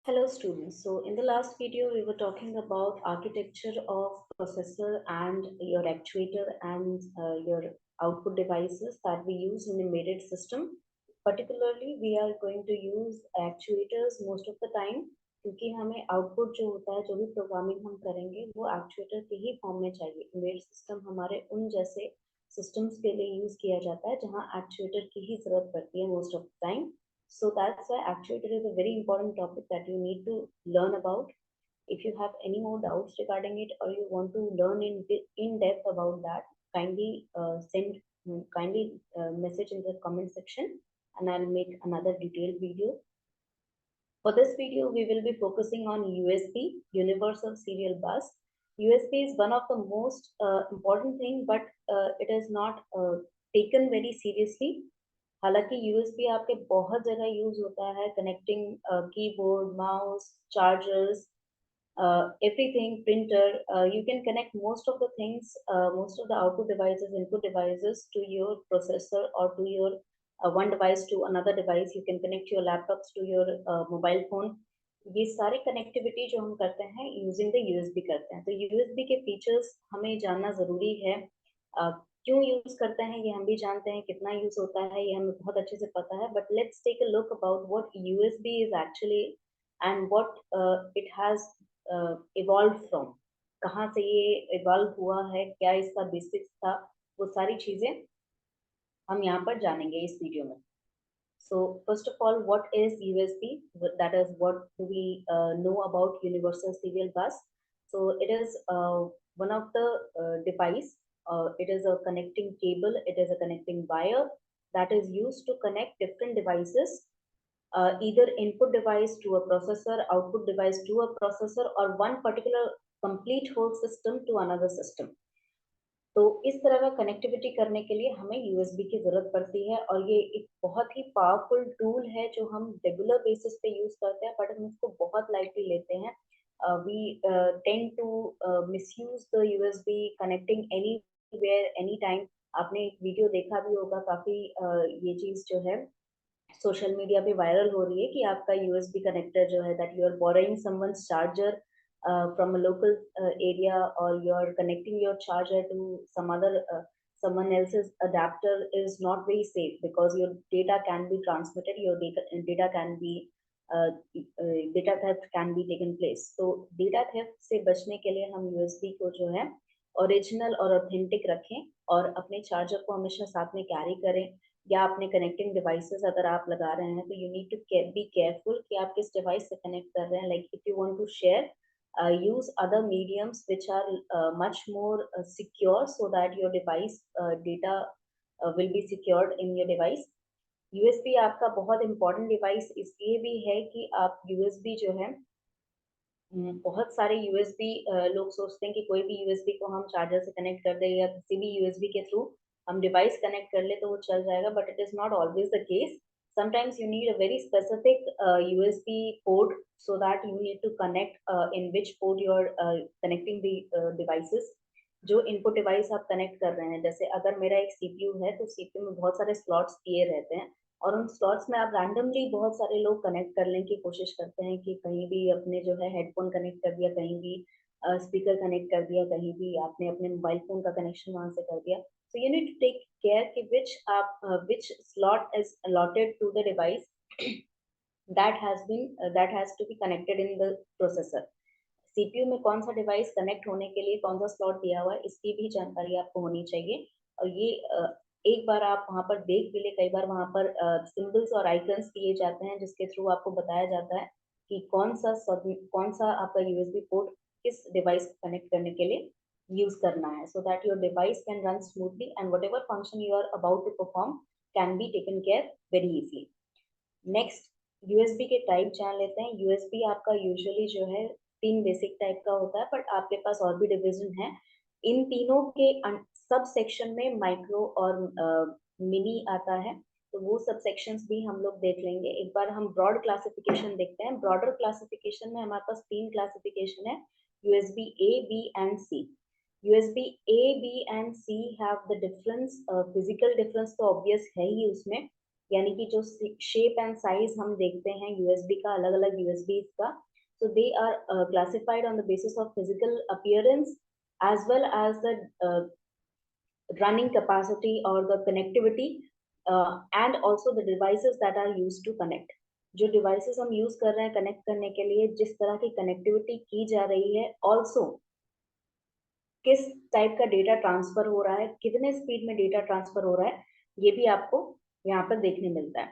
Hello students. So in the last video we were talking about architecture of processor and your actuator and your output devices that we use in embedded system. Particularly we are going to use actuators most of the time क्योंकि हमें output जो होता है जो भी programming हम करेंगे वो एक्चुएटर के ही फॉर्म में चाहिए. एम्बेडेड सिस्टम हमारे उन जैसे सिस्टम्स के लिए यूज किया जाता है जहाँ एक्चुएटर की ही जरूरत पड़ती है most of the time. So that's why actuator is a very important topic that you need to learn about. If you have any more doubts regarding it or you want to learn in depth about that, kindly message in the comment section and I'll make another detailed video. For this video, we will be focusing on USB, Universal Serial Bus. USB is one of the most important thing, but it is not taken very seriously. हालांकि USB आपके बहुत जगह use होता है connecting keyboard mouse chargers everything printer. You can connect most of the things, most of the output devices, input devices to your processor or to your one device to another device. You can connect your laptops to your mobile phone. ये सारी connectivity जो हम करते हैं using the USB करते हैं. तो USB के फीचर्स हमें जानना जरूरी है. क्यों यूज करते हैं ये हम भी जानते हैं, कितना यूज होता है ये हमें बहुत अच्छे से पता है. But let's take a look about what USB is actually and what it has evolve from. कहाँ से ये इवॉल्व हुआ है, क्या इसका बेसिक्स था, वो सारी चीजें हम यहाँ पर जानेंगे इस वीडियो में. So first of all, what is USB? That is, what do we know about Universal Serial Bus? So it is one of the device. It is a connecting cable. It is a connecting wire that is used to connect different devices, either input device to a processor, output device to a processor, or one particular complete whole system to another system. तो इस तरह का connectivity करने के लिए हमें USB की जरूरत पड़ती है और ये एक बहुत ही पावरफुल टूल है जो हम रेगुलर बेसिस पे यूज करते हैं, बट हम इसको बहुत लाइटली लेते हैं. We tend to misuse the USB connecting anywhere any time. आपने एक वीडियो देखा भी होगा, काफी ये चीज जो है सोशल मीडिया पे वायरल हो रही है कि आपका यूएसबी कनेक्टर जो है that you are borrowing someone's charger from a local area, or you're connecting your charger to some other someone else's adapter is not very safe because your data can be transmitted, your data can be data theft can be taken place. So data theft से बचने के लिए हम USB को जो है original और authentic रखें और अपने चार्जर को हमेशा साथ में कैरी करें. या अपने कनेक्टिंग डिवाइसेस अगर आप लगा रहे हैं तो you need to be careful कि आप किस डिवाइस से कनेक्ट कर रहे हैं. Like if you want to share, use other mediums which are much more secure so that your device data will be secured in your device. USB आपका बहुत important device इसलिए भी है कि आप USB जो है बहुत सारे यूएसबी लोग सोचते हैं कि कोई भी यूएसबी को हम चार्जर से कनेक्ट कर दें या किसी भी यूएसबी के थ्रू हम डिवाइस कनेक्ट कर ले तो वो चल जाएगा, but it is not always the case. Sometimes you need a very specific USB port so that you need to connect in which port you are connecting the devices. जो input device आप connect कर रहे हैं, जैसे अगर मेरा एक CPU है तो सीपीयू में बहुत सारे स्लॉट्स दिए रहते हैं और उन स्लॉट्स में आप रैंडमली बहुत सारे लोग कनेक्ट करने की कोशिश करते हैं कि कहीं भी अपने जो है हेडफोन कनेक्ट कर दिया, कहीं भी स्पीकर कनेक्ट कर दिया, कहीं भी आपने अपने मोबाइल फोन का कनेक्शन वहां से कर दिया. So you need to take care कि which slot is allotted to the device that has to be connected in the processor. CPU में कौन सा डिवाइस कनेक्ट होने के लिए कौन सा स्लॉट दिया हुआ है इसकी भी जानकारी आपको होनी चाहिए. और ये एक बार आप वहां पर देख भी ले, कई बार वहां पर सिंबल्स और आइकन्स दिए जाते हैं जिसके थ्रू आपको बताया जाता है कि कौन सा आपका यूएसबी पोर्ट किस डिवाइस को कनेक्ट करने के लिए यूज करना है, so that your device can run smoothly and whatever function you are about to perform can be taken care very easily. Next, USB के टाइप जान लेते हैं. यूएसबी आपका यूजुअली जो है 3 बेसिक टाइप का होता है, बट आपके पास और भी डिवीजन है. इन तीनों के सब सेक्शन में माइक्रो और मिनी आता है, तो वो सब सेक्शंस भी हम लोग देख लेंगे. एक बार हम ब्रॉड क्लासिफिकेशन देखते हैं. ब्रॉडर क्लासिफिकेशन में हमारे पास 3 क्लासिफिकेशन है, USB A, B and C. USB A, B and C have the difference, physical difference तो ऑब्वियस है ही उसमें, यानी कि जो शेप एंड साइज हम देखते हैं यूएसबी का, अलग अलग यूएसबी का, so they are classified on the basis of physical appearance as well as the running capacity or the connectivity and also the devices that are used to connect. जो devices हम use कर रहे हैं connect करने के लिए, जिस तरह की connectivity की जा रही है, also किस टाइप का डेटा ट्रांसफर हो रहा है, कितने स्पीड में डेटा ट्रांसफर हो रहा है, ये भी आपको यहाँ पर देखने मिलता है।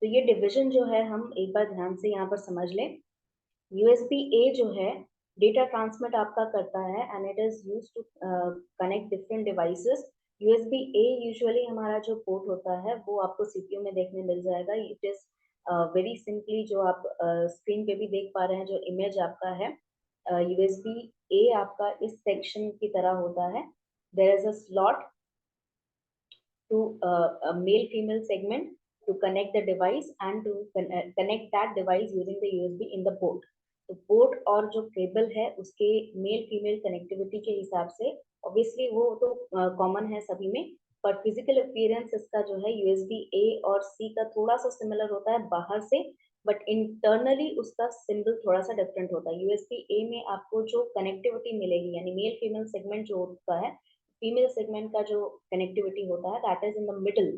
तो ये डिविजन जो है हम एक बार ध्यान से यहाँ पर समझ लें। यूएसबी ए जो है डेटा ट्रांसमिट आपका करता है and it is used to connect different devices. USB A usually हमारा जो पोर्ट होता है वो आपको सीपीयू में देखने मिल जाएगा। इट इज वेरी सिंपली जो आप स्क्रीन पे भी देख पा रहे हैं, जो इमेज आपका है यूएसबी ए आपका इस सेक्शन की तरह होता है। There is a slot to a male female segment to connect the device and to connect that device using the USB in the port. तो पोर्ट और जो केबल है उसके मेल फीमेल कनेक्टिविटी के हिसाब से ऑब्वियसली वो तो कॉमन है सभी में, पर फिजिकल अपीयरेंस इसका जो है यूएसबी ए और सी का थोड़ा सा सिमिलर होता है बाहर से, बट इंटरनली उसका सिंबल थोड़ा सा डिफरेंट होता है। यूएसबी ए में आपको जो कनेक्टिविटी मिलेगी यानी मेल फीमेल सेगमेंट जो होता है, फीमेल सेगमेंट का जो कनेक्टिविटी होता है that is in the middle,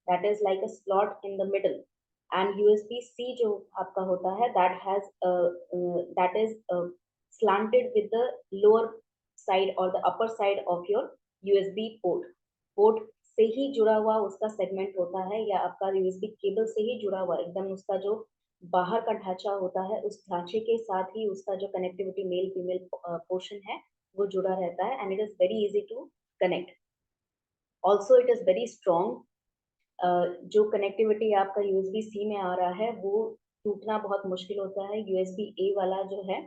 that is like a slot in the middle. And USB C जो आपका होता है that is slanted with the lower side or the upper side of your USB port. Port से ही जुड़ा हुआ उसका segment होता है या आपका यूएसबी केबल से ही जुड़ा हुआ एकदम उसका जो बाहर का ढांचा होता है उस ढांचे के साथ ही उसका जो कनेक्टिविटी मेल फीमेल पोर्शन है वो जुड़ा रहता है and it is very easy to connect. Also it is very strong. जो कनेक्टिविटी आपका यूएसबी सी में आ रहा है वो टूटना बहुत मुश्किल होता है। यूएसबी ए वाला जो है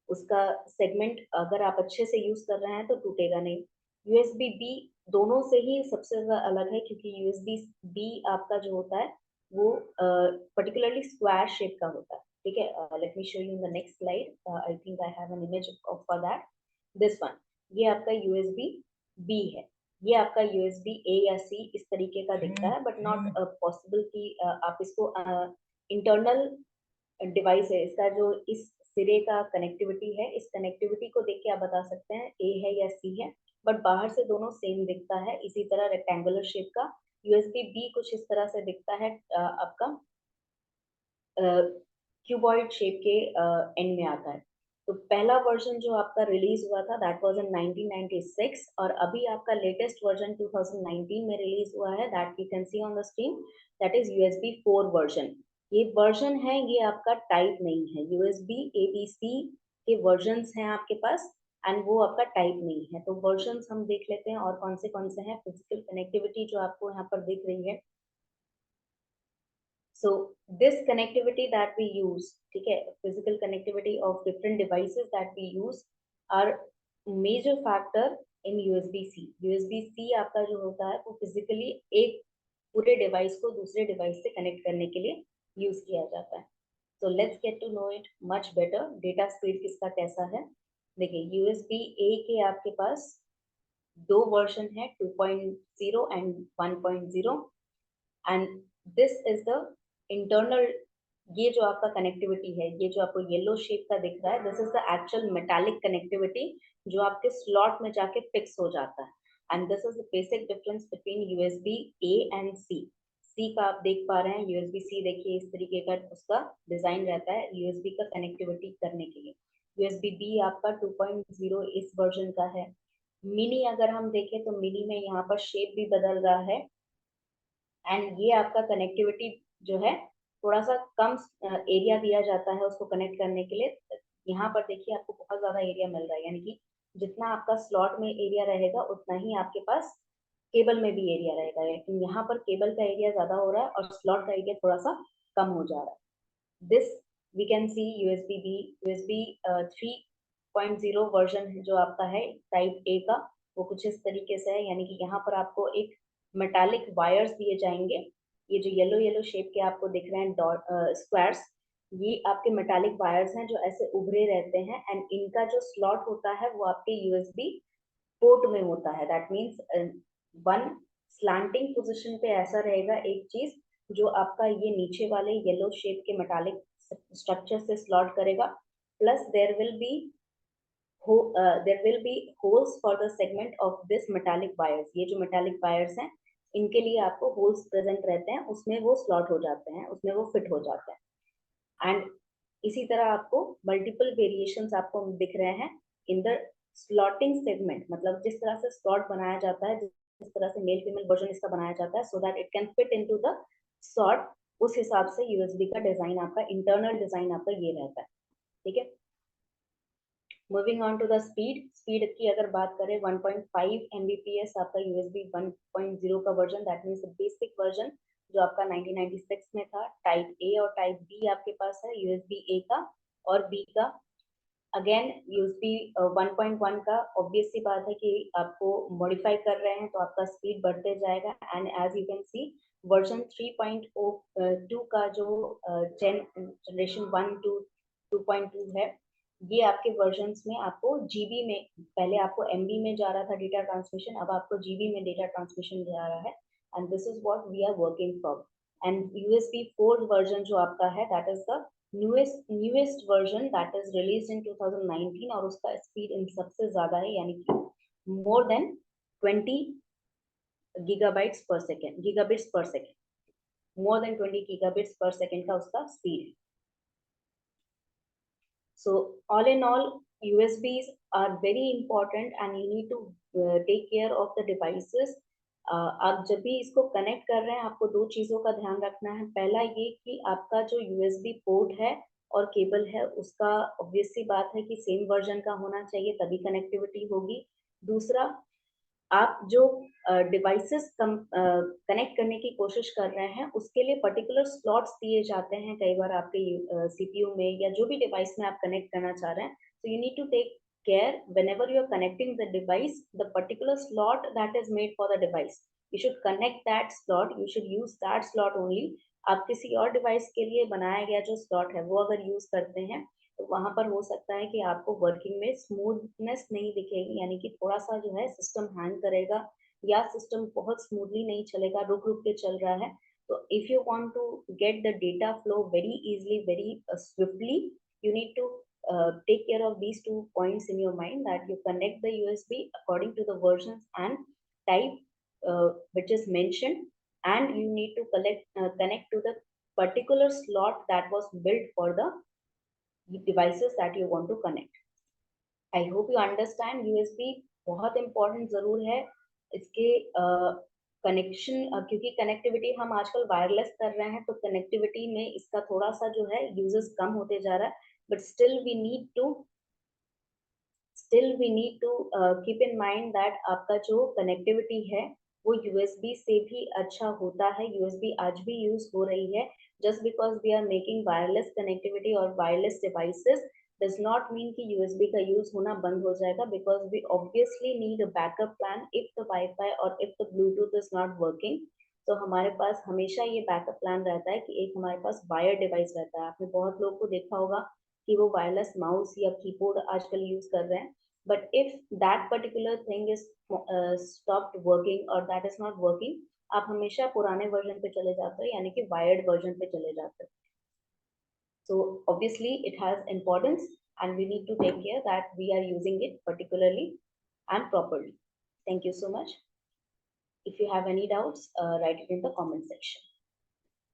उसका सेगमेंट अगर आप अच्छे से यूज कर रहे हैं तो टूटेगा नहीं। यूएसबी बी दोनों से ही सबसे ज्यादा अलग है क्योंकि यूएसबी बी आपका जो होता है वो पर्टिकुलरली स्क्वायर शेप का होता है। ठीक है, let me show you in the next slide. I think I have an image of for that. This one, ये आपका यूएसबी बी है। ये आपका यूएसबी ए या सी इस तरीके का दिखता है, बट नॉट पॉसिबल कि आप इसको इंटरनल डिवाइस है इसका जो इस सिरे का कनेक्टिविटी है, इस कनेक्टिविटी को देख के आप बता सकते हैं ए है या सी है, बट बाहर से दोनों सेम दिखता है। इसी तरह रेक्टेंगुलर शेप का यूएसबी बी कुछ इस तरह से दिखता है आपका क्यूबॉइड शेप के एंड में आता है। तो पहला वर्जन जो आपका रिलीज हुआ था दैट वाज इन 1996 और अभी आपका लेटेस्ट वर्जन 2019 में रिलीज हुआ है that you can C on the screen, that is USB 4 version. ये वर्जन है, ये आपका टाइप नहीं है। यूएसबी एबीसी के वर्जन्स हैं आपके पास एंड वो आपका टाइप नहीं है। तो वर्जन्स हम देख लेते हैं और कौन से हैं। फिजिकल कनेक्टिविटी जो आपको यहाँ पर दिख रही है, so this connectivity that we use, ठीक है, physical connectivity of different devices that we use are major factor in USB-C। USB-C आपका जो होता है वो physically एक पूरे डिवाइस को दूसरे डिवाइस से कनेक्ट करने के लिए यूज किया जाता है। so let's get to know it much better। Data speed किसका कैसा है, देखिए यूएसबी ए के आपके पास दो वर्जन है 2.0 and 1.0 and this is the internal. ये जो आपका कनेक्टिविटी है, ये जो आपको येलो शेप का दिख रहा है, this is the actual metallic connectivity जो आपके स्लॉट में जाके फिक्स हो जाता है and this is the basic difference between USB A and C. C का आप देख पा रहे हैं, यूएसबी सी देखिए इस तरीके का उसका डिजाइन रहता है यूएसबी का कनेक्टिविटी करने के लिए। यूएसबी बी आपका 2.0 इस वर्जन का है। मिनी अगर हम देखें तो मिनी में यहाँ पर शेप भी बदल रहा है एंड ये आपका कनेक्टिविटी जो है थोड़ा सा कम एरिया दिया जाता है उसको कनेक्ट करने के लिए। यहाँ पर देखिए आपको बहुत ज्यादा एरिया मिल रहा है, यानी कि जितना आपका स्लॉट में एरिया रहेगा उतना ही आपके पास केबल में भी एरिया रहेगा, लेकिन यहाँ पर केबल का एरिया ज्यादा हो रहा है और स्लॉट का एरिया थोड़ा सा कम हो जा रहा है। This we can see USB B. USB 3.0 version जो आपका है टाइप ए का वो कुछ इस तरीके से है, यानी कि यहाँ पर आपको एक मेटालिक वायर्स दिए जाएंगे। ये जो येलो येलो शेप के आपको दिख रहे हैं डॉट स्क्वायर्स, ये आपके मेटालिक वायर्स हैं जो ऐसे उभरे रहते हैं एंड इनका जो स्लॉट होता है वो आपके यूएसबी पोर्ट में होता है। That means one slanting position पे ऐसा रहेगा एक चीज जो आपका ये नीचे वाले येलो शेप के मेटालिक स्ट्रक्चर से स्लॉट करेगा, plus there will be holes for the segment of this metallic wires. ये जो मेटालिक वायर्स हैं इनके लिए आपको होल्स प्रेजेंट रहते हैं, उसमें वो स्लॉट हो जाते हैं, उसमें वो फिट हो जाते हैं। एंड इसी तरह आपको मल्टीपल वेरिएशंस आपको दिख रहे हैं इन द स्लॉटिंग सेगमेंट, मतलब जिस तरह से स्लॉट बनाया जाता है, जिस तरह से मेल फीमेल वर्जन इसका बनाया जाता है, so that it can fit into the slot, उस हिसाब से यूएसबी का डिजाइन आपका, इंटरनल डिजाइन आपका ये रहता है। ठीक है, moving on to the speed की अगर बात करें 1.5 Mbps आपका यूएसबी 1.0 का version, that means basic version जो आपका 1996 में था। टाइप ए और टाइप बी आपके पास है, यूएसबी ए का और बी का। अगेन यूएसबी 1.1 का ऑब्वियस सी बात है कि आपको मॉडिफाई कर रहे हैं तो आपका स्पीड बढ़ते जाएगा। And as you can see version 3.2 का जो जनरेशन 1 to 2.2 है, ये आपके वर्जन्स में आपको जीबी में, पहले आपको एमबी में जा रहा था डेटा ट्रांसमिशन, अब आपको जीबी में डेटा ट्रांसमिशन जा रहा है। And this is what we are working from. And USB 4 version जो आपका है, that is the newest version that is released in 2019, और उसका स्पीड इन सबसे ज्यादा है, यानी कि मोर देन 20 गीगाबाइट्स पर second, gigabits per second, more than 20 gigabits per second का उसका स्पीड है। So all in all, USBs are very important and you need to take care of the devices. आप जब भी इसको कनेक्ट कर रहे हैं आपको दो चीज़ों का ध्यान रखना है। पहला ये कि आपका जो USB पोर्ट है और केबल है उसका ऑब्वियस सी बात है कि सेम वर्जन का होना चाहिए, तभी कनेक्टिविटी होगी। दूसरा, आप जो डिवाइसेस कनेक्ट करने की कोशिश कर रहे हैं उसके लिए पर्टिकुलर स्लॉट्स दिए जाते हैं कई बार आपके सीपीयू में या जो भी डिवाइस में आप कनेक्ट करना चाह रहे हैं। So you need to take care whenever you are connecting the device, the particular slot that is made for the device, you should connect that slot, you should use that slot only। आप किसी और device के लिए बनाया गया जो slot है वो अगर यूज करते हैं तो वहां पर हो सकता है कि आपको वर्किंग में स्मूथनेस नहीं दिखेगी, यानी कि थोड़ा सा जो है सिस्टम हैंग करेगा या सिस्टम बहुत स्मूथली नहीं चलेगा, रुक रुक के चल रहा है। तो if you want to get the data flow very easily, very swiftly, you need to take care of these 2 points in your mind, that you connect the USB according to the versions and type which is mentioned, and you need to connect to the particular slot that was built for the devices that you want to connect. I hope you understand USB बहुत important जरूर है इसके connection, क्योंकि connectivity हम आजकल wireless कर रहे हैं तो कनेक्टिविटी में इसका थोड़ा सा जो है यूजेस कम होते जा रहा है, but still we need to keep in mind that आपका जो कनेक्टिविटी है वो यूएसबी से भी अच्छा होता है। यूएसबी आज भी यूज हो रही है। Just because we are making wireless connectivity और wireless devices does not mean कि USB का यूज होना बंद हो जाएगा, because we obviously need a backup plan if the Wi-Fi or if the Bluetooth is not working। तो हमारे पास हमेशा ये बैकअप प्लान रहता है कि एक हमारे पास वायर डिवाइस रहता है। आपने बहुत लोग को देखा होगा कि वो वायरलेस माउस या कीबोर्ड आजकल यूज कर रहे हैं, but if that particular thing is stopped working और दैट इज नॉट वर्किंग, आप हमेशा पुराने वर्जन पे चले जाते हो, यानी कि वायर्ड वर्जन पे चले जाते हो। So obviously it has importance and we need to take care that we are using it particularly and properly. Thank you so much. If you have any doubts, write it in the comment section.